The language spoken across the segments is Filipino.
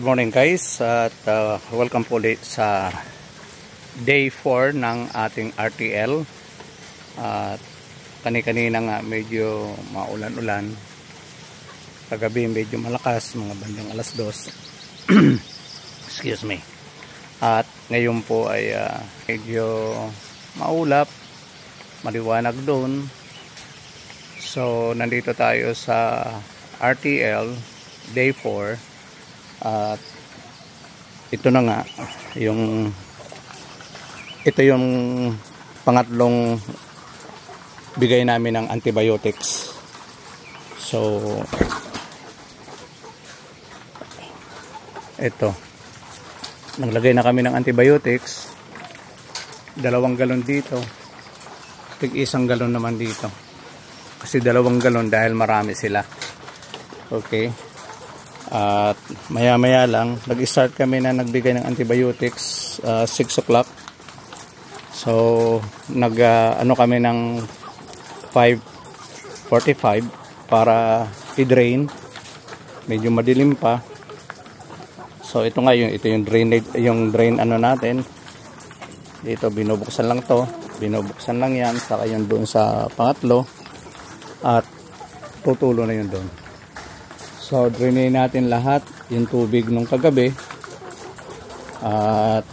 morning guys at welcome po ulit sa day 4 ng ating RTL. At kani-kanina nga medyo maulan-ulan, kagabi medyo malakas, mga bandang alas 2. Excuse me. At ngayon po ay medyo maulap, maliwanag doon. So nandito tayo sa RTL day 4 at ito na nga ito yung pangatlong bigay namin ng antibiotics. So ito, naglagay na kami ng antibiotics, 2 galon dito, tig-1 galon naman dito, kasi 2 galon dahil marami sila. Okay. At maya-maya lang nag-start kami na nagbigay ng antibiotics 6 o'clock. So ano kami ng 5:45 para i-drain. Medyo madilim pa. So ito nga ito yung drain ano natin. Dito binubuksan lang to. Binubuksan lang yan, saka yun doon sa pangatlo. At tutulo na yun doon. So, drainin natin lahat yung tubig nung kagabi. At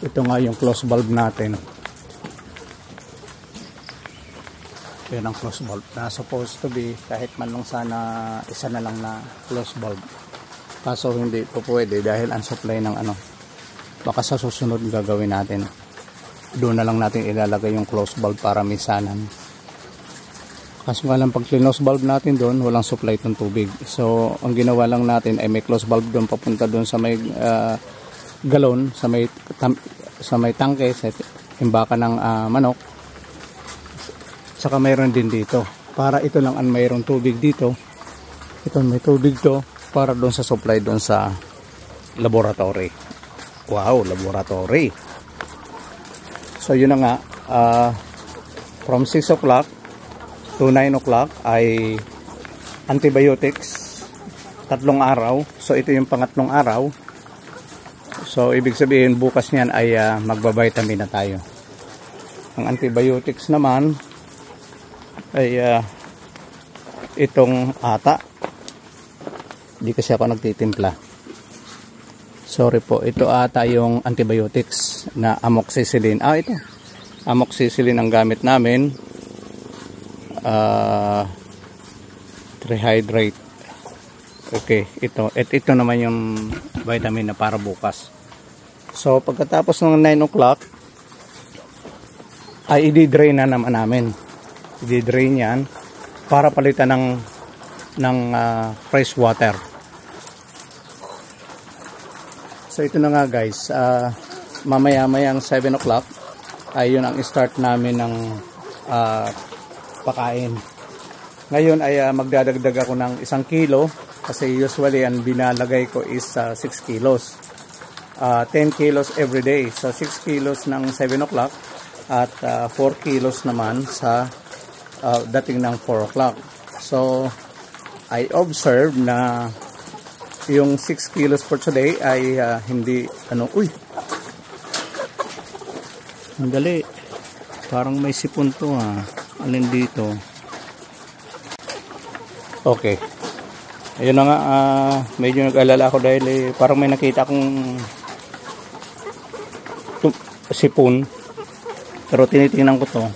ito nga yung close valve natin. Yan ang close valve. Na supposed to be, kahit man lang sana isa na lang na close valve. Kaso hindi po pwede dahil unsupply ng ano. Baka sa susunod gagawin natin. Doon na lang natin ilalagay yung close valve para misanan. Kaso nga lang pag close valve natin doon, walang supply ng tubig. So ang ginawa lang natin ay may close valve doon papunta doon sa may galon, sa may tangke, sa imbakan ng manok. Saka mayroon din dito. Para ito lang ang mayroong tubig dito. Ito may tubig to para doon sa supply doon sa laboratory. Wow, laboratory. So yun na nga, from 6 o'clock to 9 o'clock ay antibiotics 3 araw. So ito yung pangatlong araw. So ibig sabihin bukas niyan ay magbavitamin na tayo. Ang antibiotics naman ay itong ata. Hindi kasi ako nagtitimpla. Sorry po, ito ata yung antibiotics na amoxicillin. Ito. Amoxicillin ang gamit namin. Rehydrate. Okay, ito naman yung vitamin na para bukas. So pagkatapos ng 9 o'clock ay i-drain na naman namin. I-drain yan para palitan ng fresh water. So ito na nga guys, mamaya-mayang 7 o'clock ay yun ang start namin ng pakain. Ngayon ay magdadagdag ako ng 1 kilo kasi usually ang binalagay ko is 6 kilos. 10 kilos every day. So 6 kilos ng 7 o'clock at 4 kilos naman sa dating ng 4 o'clock. So I observe na yung 6 kilos for today ay hindi Andali. Parang may sipon to alin dito. Okay. Ayun na nga, medyo nag-alala ako dahil parang may nakita akong sipon. Pero tinitingnan ko to.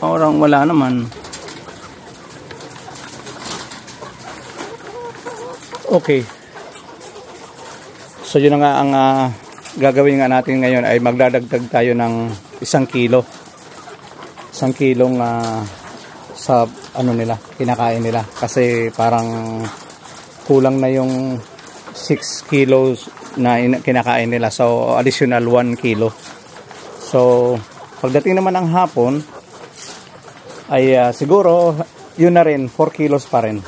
Parang wala naman. Okay. So yun na nga ang gagawin nga natin ngayon ay magdadagdag tayo ng 1 kilo. 1 kilong sa nila, kinakain nila. Kasi parang kulang na yung 6 kilos na kinakain nila. So additional 1 kilo. So pagdating naman ng hapon ay siguro yun na rin, 4 kilos pa rin.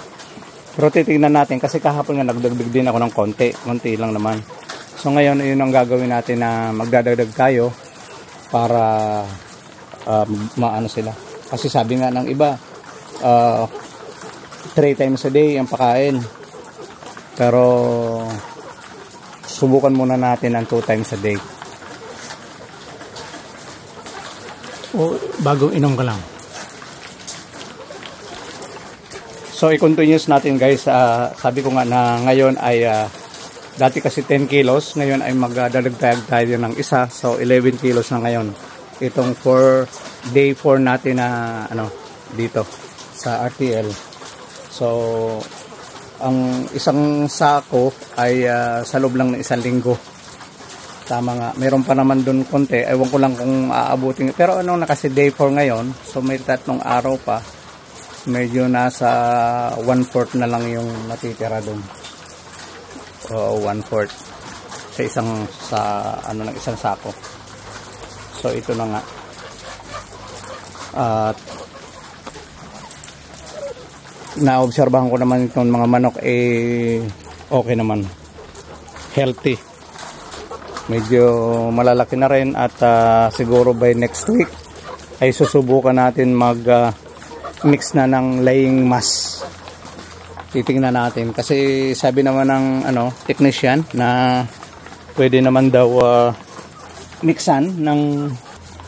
Pero titignan natin kasi kahapon nga nagdagdag din ako ng konti lang naman. So ngayon yun ang gagawin natin na magdadagdag tayo para maano sila. Kasi sabi nga ng iba 3 times a day ang pakain. Pero subukan muna natin ang 2 times a day. O bagong inom ka lang. So i-continuous natin guys. Sabi ko nga na ngayon ay dati kasi 10 kilos, ngayon ay magdadagdag tayo ng isa. So 11 kilos na ngayon. Itong day 4 natin na dito sa RTL. So ang isang sako ay sa loob lang ng 1 linggo. Tama nga. Meron pa naman dun konti. Ewan ko lang kung aabutin. Pero na kasi day 4 ngayon. So may 3 araw pa. Medyo nasa 1/4 na lang yung natitira doon. O 1/4 sa isang sako. So ito na nga. At naobserbahan ko naman itong mga manok okay naman. Healthy. Medyo malalaki na rin at siguro by next week ay susubukan natin mix na ng laying mass. Titingnan natin kasi sabi naman ng technician na pwede naman daw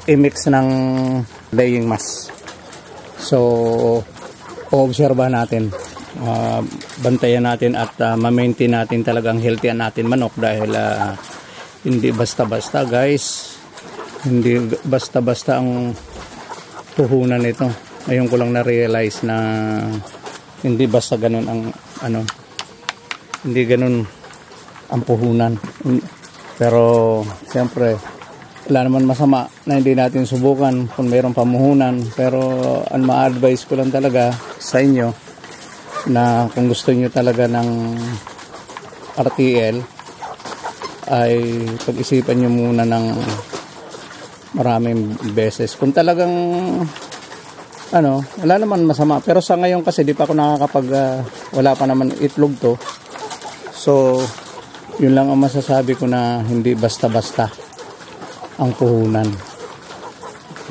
i-mix ng laying mass. So obserbahan natin, bantayan natin at ma-maintain natin talagang healthy natin manok dahil hindi basta-basta guys, hindi basta-basta ang puhunan nito. Ngayon ko lang na-realize na hindi basta ganun ang hindi ganun ang puhunan. Pero siyempre wala naman masama na hindi natin subukan kung mayroong pamuhunan. Pero ang ma-advise ko lang talaga sa inyo na kung gusto niyo talaga ng RTL ay pag-isipan niyo muna ng maraming beses. Kung talagang wala naman masama. Pero sa ngayon kasi di pa ako wala pa naman itlog to. So, yun lang ang masasabi ko na hindi basta-basta ang puhunan.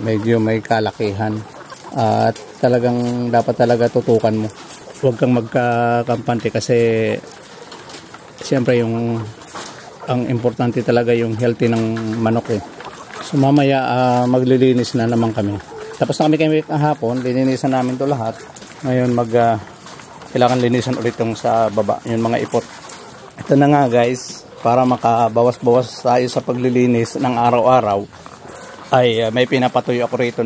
Medyo may kalakihan. At talagang dapat talaga tutukan mo. Huwag kang magkakampante kasi siyempre ang importante talaga yung healthy ng manok . So, mamaya maglilinis na naman kami. Tapos na kami kahapon, lininisan namin to lahat. Ngayon kailangan linisan ulit yung sa baba, yung mga ipot. Ito na nga guys, para makabawas-bawas tayo sa paglilinis ng araw-araw, ay may pinapatuyo ako rito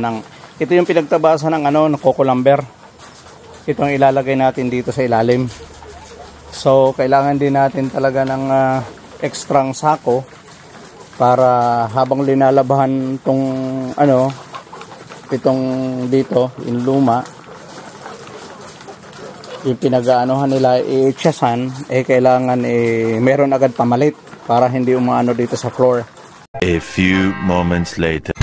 ito yung pinagtabasan ng coco lumber. Ito ang ilalagay natin dito sa ilalim. So kailangan din natin talaga ng ekstrang sako para habang linalabahan tong itong dito, yung luma, yung pinag-aanohan nila, i-chesan, kailangan meron agad pamalit para hindi umaano dito sa floor. A few moments later.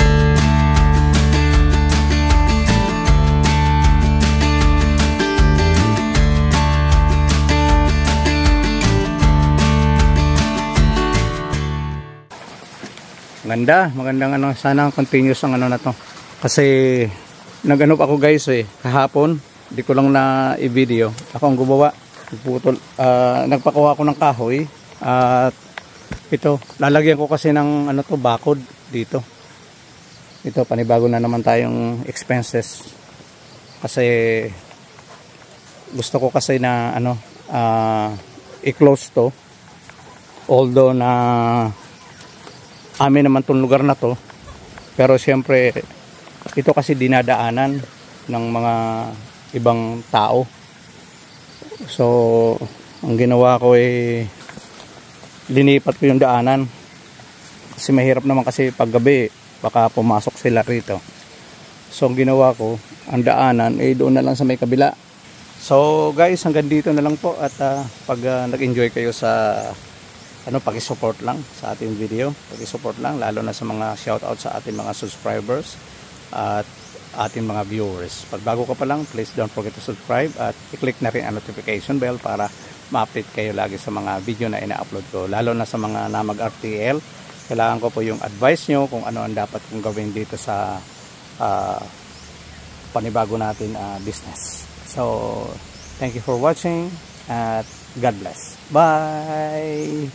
Magandang sana continuous ang na to. Kasi nag-ano ako guys kahapon, di ko lang na i-video. Ako ang gumawa. Nagpakuha ako ng kahoy at ito, lalagyan ko kasi ng bakod dito. Ito, panibago na naman tayong expenses. Kasi gusto ko kasi na i-close to. Although na amin naman tong lugar na to. Pero siyempre ito kasi dinadaanan ng mga ibang tao. So ang ginawa ko linipat ko yung daanan. Kasi mahirap naman kasi pag gabi baka pumasok sila rito. So ang ginawa ko, ang daanan doon na lang sa may kabila. So guys, hanggang dito na lang po. At pag nag-enjoy kayo sa paki-support lang sa ating video, paki-support lang lalo na sa mga shoutout sa ating mga subscribers at ating mga viewers. Pag bago ka pa lang, please don't forget to subscribe at i-click na rin ang notification bell para ma-update kayo lagi sa mga video na ina-upload ko. Lalo na sa mga na mag-RTL, kailangan ko po yung advice nyo kung ano ang dapat kong gawin dito sa panibago natin business. So, thank you for watching at God bless. Bye!